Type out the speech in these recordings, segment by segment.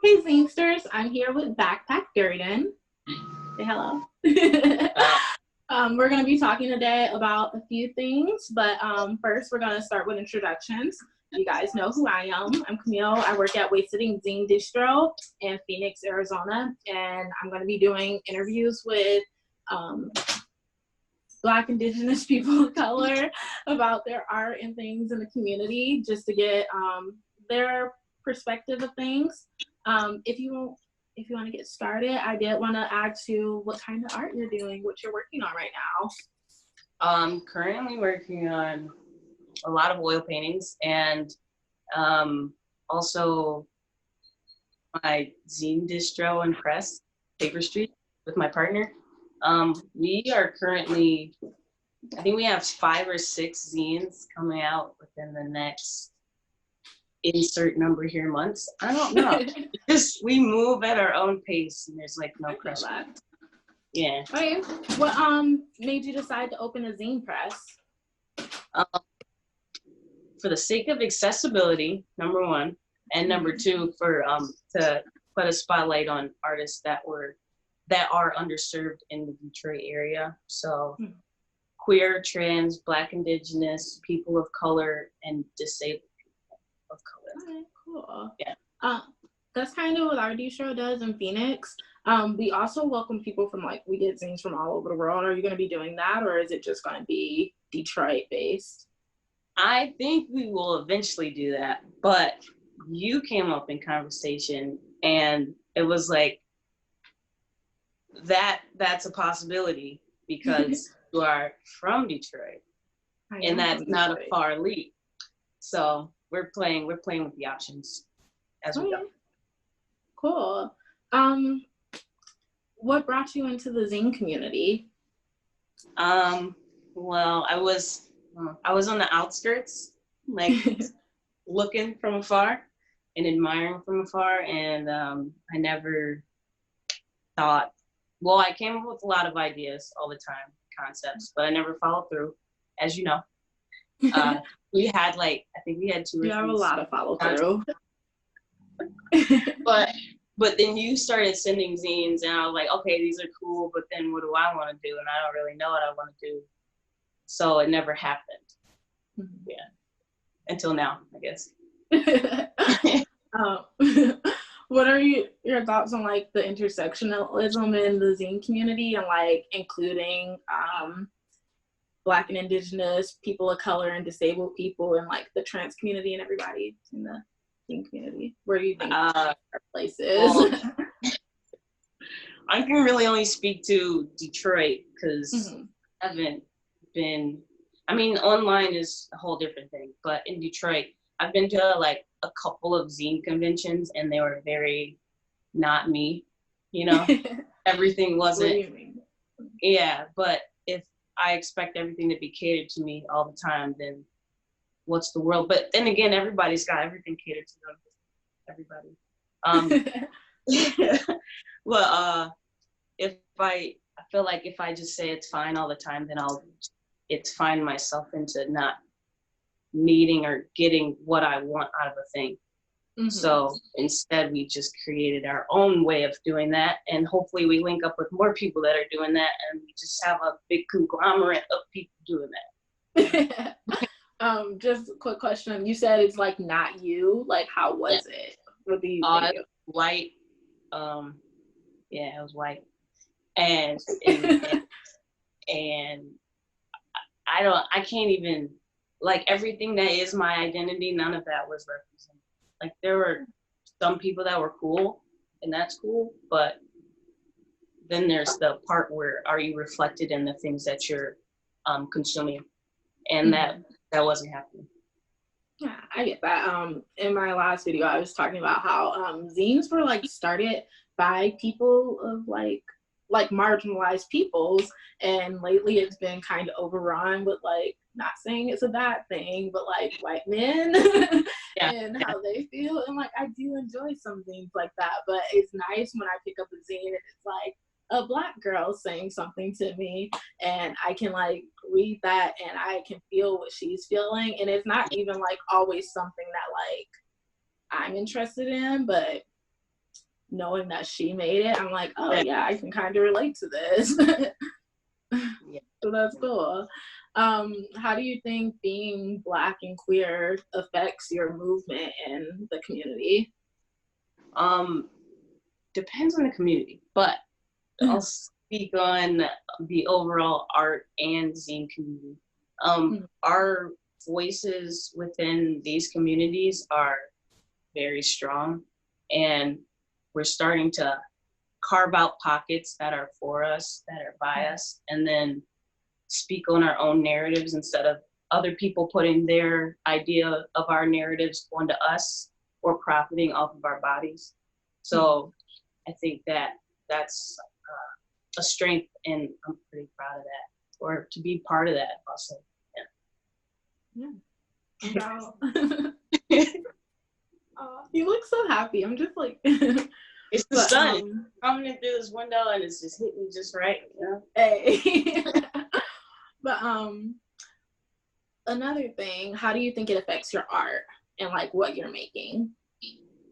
Hey Zinesters, I'm here with Bakpak Durden. Say hello. We're going to be talking today about a few things, but first we're going to start with introductions. You guys know who I am. I'm Kamille. I work at Wasting Zine Distro in Phoenix, Arizona, and I'm going to be doing interviews with um, Black, Indigenous people of color about their art and things in the community, just to get their perspective of things. If you want to get started, I did want to ask you what kind of art you're doing, what you're working on right now. I'm currently working on a lot of oil paintings and also my zine distro and press, Paper Street, with my partner. We are currently, I think we have 5 or 6 zines coming out within the next insert number here months. I don't know. Just we move at our own pace and there's like no pressure. Yeah. Okay. What made you decide to open a zine press? For the sake of accessibility, number one, and number two, for to put a spotlight on artists that are underserved in the Detroit area. So queer, trans, Black, Indigenous, people of color, and disabled people of color. Okay, cool. Yeah. That's kind of what our distro does in Phoenix. We also welcome people from we get zines from all over the world. Are you going to be doing that, or is it just going to be Detroit based? I think we will eventually do that, but you came up in conversation and it was like, that's a possibility because you are from Detroit and that's not a far leap. So we're playing with the options as we go. Cool. What brought you into the zine community? Well, I was on the outskirts, like looking from afar and admiring from afar, and I never thought. Well, I came up with a lot of ideas all the time, concepts, but I never followed through, as you know. We had I think we had 2 or 3. You have a lot of follow through. But then you started sending zines, and I was like, okay, these are cool, but then what do I want to do? And I don't really know what I want to do. So it never happened. Yeah. Until now, I guess. What are your thoughts on the intersectionalism in the zine community and including Black and Indigenous people of color and disabled people and the trans community and everybody in the zine community? Where do you think our place is? Well, I can really only speak to Detroit because I haven't been. I mean, online is a whole different thing, but in Detroit, I've been to a couple of zine conventions, and they were very not me. Everything wasn't. What do you mean? Yeah, but if I expect everything to be catered to me all the time, then what's the world? But then again, everybody's got everything catered to them. Everybody. Well, I feel like if I just say it's fine all the time, then it's find myself into not needing or getting what I want out of a thing. So instead, we just created our own way of doing that, and hopefully we link up with more people that are doing that, and we just have a big conglomerate of people doing that. Just a quick question. You said it's not you. How was it? What do you think? White. Yeah, it was white, and I can't even everything that is my identity. None of that was represented. There were some people that were cool, and that's cool, but then there's the part where are you reflected in the things that you're consuming, and that wasn't happening. Yeah, I get that. In my last video, I was talking about how zines were started by people of marginalized peoples, and lately it's been kind of overrun with not saying it's a bad thing, but white men and how they feel, and I do enjoy some things like that, but it's nice when I pick up a zine and it's a Black girl saying something to me, and I can read that and I can feel what she's feeling, and it's not even always something that I'm interested in, but knowing that she made it, I'm like, oh yeah, I can kind of relate to this. Yeah. So that's cool. How do you think being Black and queer affects your movement in the community? Depends on the community, but I'll speak on the overall art and zine community. Our voices within these communities are very strong, and we're starting to carve out pockets that are for us, that are by us, and then speak on our own narratives instead of other people putting their idea of our narratives onto us or profiting off of our bodies. So I think that that's a strength, and I'm pretty proud of that, or to be part of that also. Yeah. Wow. You look so happy. I'm just like, it's the sun coming in through this window, and it's just hitting me just right, you know? Hey. But another thing, how do you think it affects your art and like what you're making?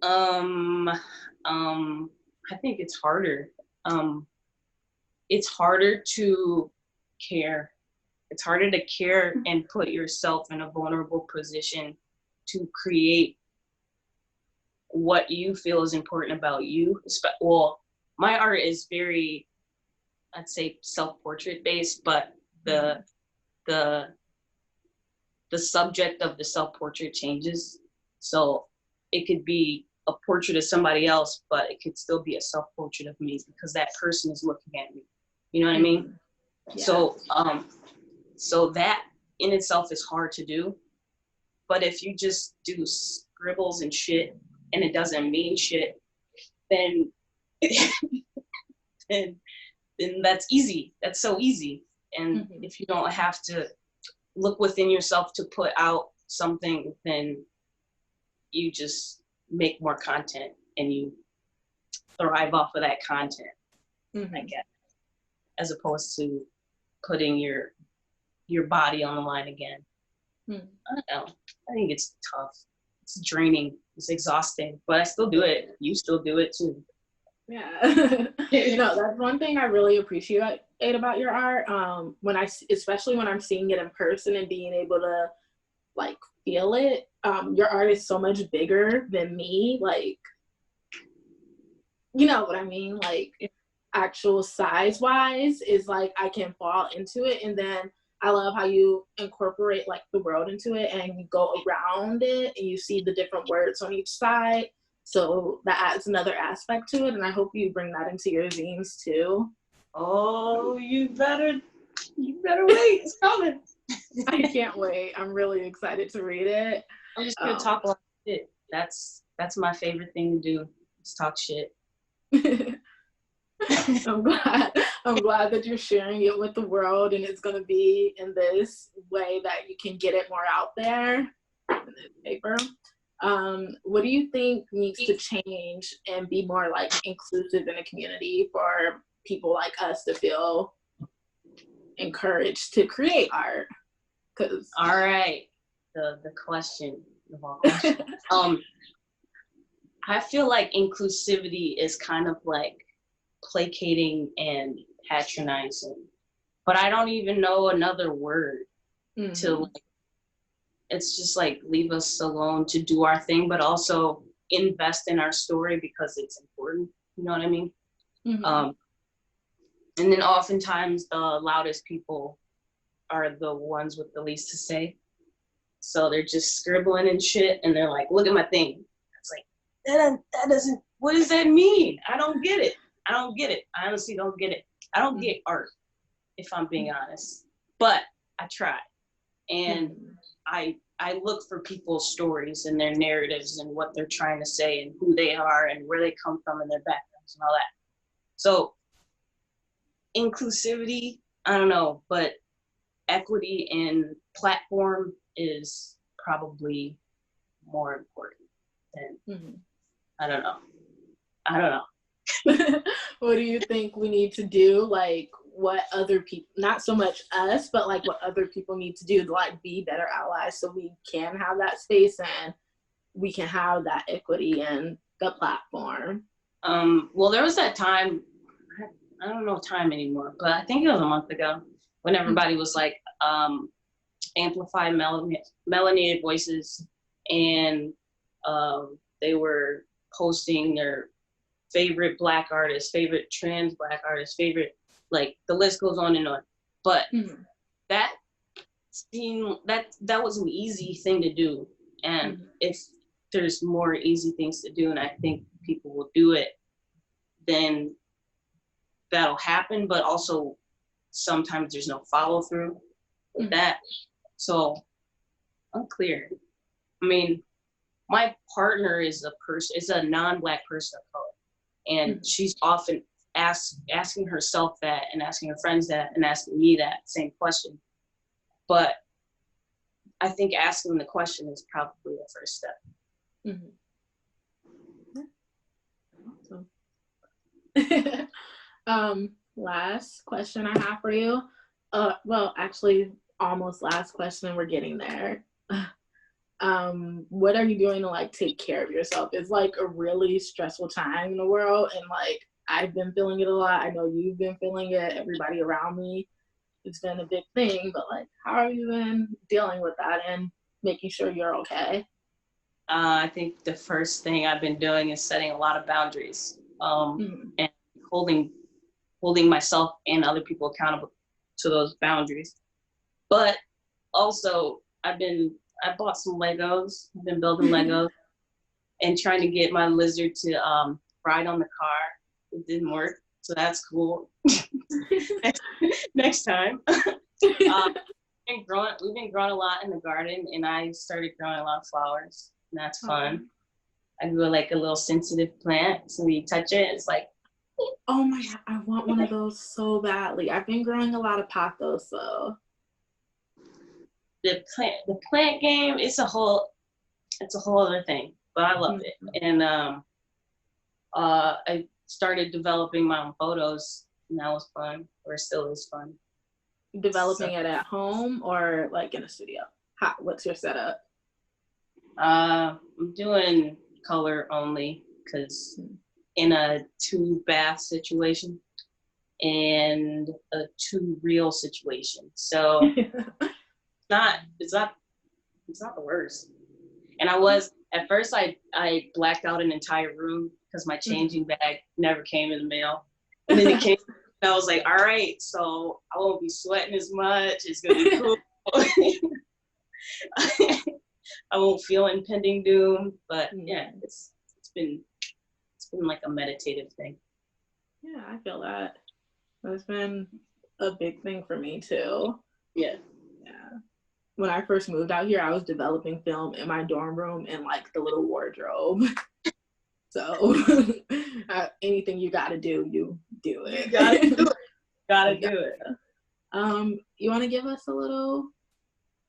I think it's harder. It's harder to care. It's harder to care and put yourself in a vulnerable position to create what you feel is important about you. Well, my art is very, I'd say, self-portrait based, but the subject of the self-portrait changes. So it could be a portrait of somebody else, but it could still be a self-portrait of me because that person is looking at me. You know what I mean? Yeah. So that in itself is hard to do. But if you just do scribbles and shit and it doesn't mean shit, then then that's easy. That's so easy. And if you don't have to look within yourself to put out something, then you just make more content and you thrive off of that content, I guess, as opposed to putting your body on the line again. I don't know. I think it's tough. It's draining. It's exhausting, but I still do it. You still do it too. Yeah. That's one thing I really appreciate about your art. Especially when I'm seeing it in person and being able to like feel it. Your art is so much bigger than me. Like, you know what I mean? Like, actual size wise is like I can fall into it, and then I love how you incorporate like the world into it and you go around it and you see the different words on each side. So that adds another aspect to it, and I hope you bring that into your zines too. Oh, you better wait. It's coming. I can't wait. I'm really excited to read it. I'm just gonna talk about shit. That's my favorite thing to do. Is talk shit. I'm glad that you're sharing it with the world, and it's going to be in this way that you can get it more out there in this paper. What do you think needs to change and be more like inclusive in the community for people like us to feel encouraged to create art? All right, the question of all questions. I feel like inclusivity is kind of like placating and patronizing, but I don't even know another word to like. It's just like leave us alone to do our thing, but also invest in our story because it's important. You know what I mean? And then oftentimes the loudest people are the ones with the least to say. So they're just scribbling and shit, and they're like, "Look at my thing." It's like that doesn't. What does that mean? I don't get it. I honestly don't get it. I don't get art, if I'm being honest. But I try. And I look for people's stories and their narratives and what they're trying to say and who they are and where they come from and their backgrounds and all that. So inclusivity, I don't know, but equity in platform is probably more important than, I don't know. What do you think we need to do? Like what other people, not so much us, but like what other people need to do to like be better allies so we can have that space and we can have that equity in the platform? Well, there was that time, I don't know time anymore, but I think it was a month ago when everybody was like, amplify melanated voices, and they were posting their favorite Black artists, favorite trans Black artists, favorite, like the list goes on and on. But that seemed that was an easy thing to do, and if there's more easy things to do, and I think people will do it, then that'll happen. But also sometimes there's no follow through with that. So unclear. I mean, my partner is a non-Black person of color, and she's often asking herself that, and asking her friends that, and asking me that same question. But I think asking the question is probably the first step. Awesome. Last question I have for you. Well, actually, almost last question. We're getting there. What are you doing to like take care of yourself? It's like a really stressful time in the world, and like I've been feeling it a lot. I know you've been feeling it. Everybody around me, it's been a big thing. But like, how have you been dealing with that and making sure you're okay? I think the first thing I've been doing is setting a lot of boundaries, and holding myself and other people accountable to those boundaries. But also, I bought some Legos. I've been building Legos and trying to get my lizard to ride on the car. It didn't work, so that's cool. Next time. We've been growing a lot in the garden, and I started growing a lot of flowers, and that's fun. I grew like a little sensitive plant, so when you touch it, it's like, oh my God, I want one of those so badly. I've been growing a lot of pothos, so. The plant game, it's a whole other thing, but I love it. And I started developing my own photos, and that was fun, or it still is fun. Developing it at home or like in a studio? What's your setup? I'm doing color only, because in a 2-bath situation and a 2-reel situation, so it's not the worst. And at first I blacked out an entire room because my changing bag never came in the mail, and then it came. I was like, all right, so I won't be sweating as much. It's gonna be cool. I won't feel impending doom. But yeah, it's been like a meditative thing. Yeah, I feel that. That's been a big thing for me too. Yeah. When I first moved out here, I was developing film in my dorm room in like the little wardrobe. So anything you gotta do, you do it. You gotta do it. Gotta do it. You wanna give us a little,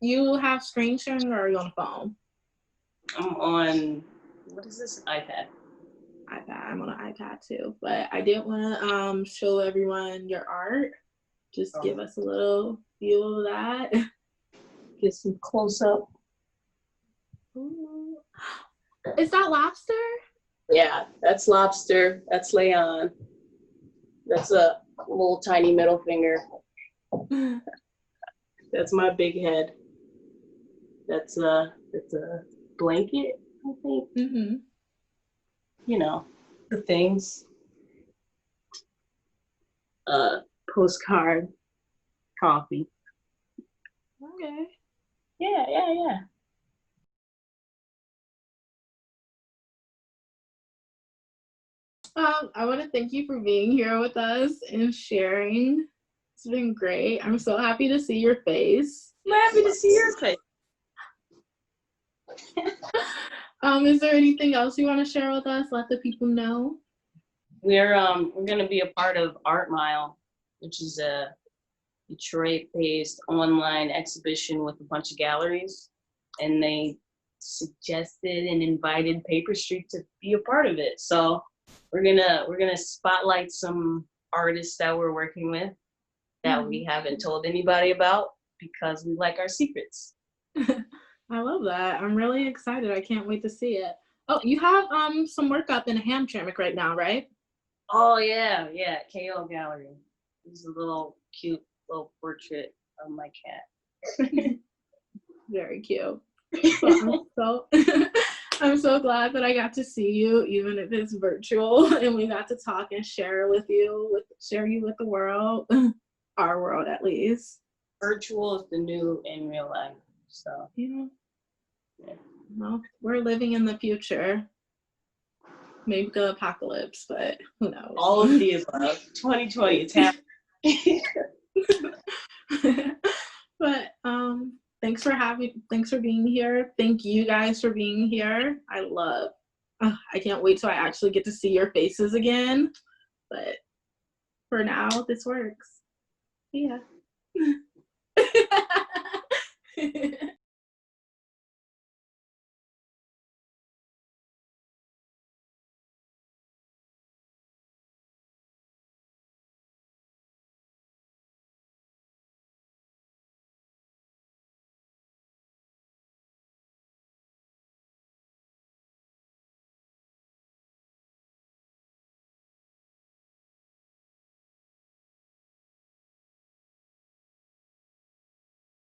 you have screen sharing or are you on the phone? I'm on, what is this, iPad? I'm on an iPad too, but I didn't wanna show everyone your art. Just give us a little view of that. Get some close up. Ooh. Is that lobster? Yeah, that's lobster. That's Leon. That's a little tiny middle finger. That's my big head. That's a blanket, I think. You know, the things. Postcard, coffee. Okay. Yeah. I want to thank you for being here with us and sharing. It's been great. I'm so happy to see your face. I'm happy to see your face. Is there anything else you want to share with us? Let the people know. We're going to be a part of Art Mile, which is a Detroit-based online exhibition with a bunch of galleries, and they suggested and invited Paper Street to be a part of it. So we're gonna spotlight some artists that we're working with that we haven't told anybody about because we like our secrets. I love that. I'm really excited. I can't wait to see it. Oh, you have some work up in a Hamtramck right now, right? Oh yeah, yeah, KO Gallery. This is a little cute little portrait of my cat. Very cute. Well, I'm so glad that I got to see you, even if it's virtual, and we got to talk and share you with the world, our world at least. Virtual is the new in real life. So Yeah. yeah. Well, we're living in the future. Maybe the apocalypse, but who knows? All of the above. 2020, it's happening. But thanks for being here. Thank you guys for being here. I can't wait till I actually get to see your faces again. But for now, this works. Yeah.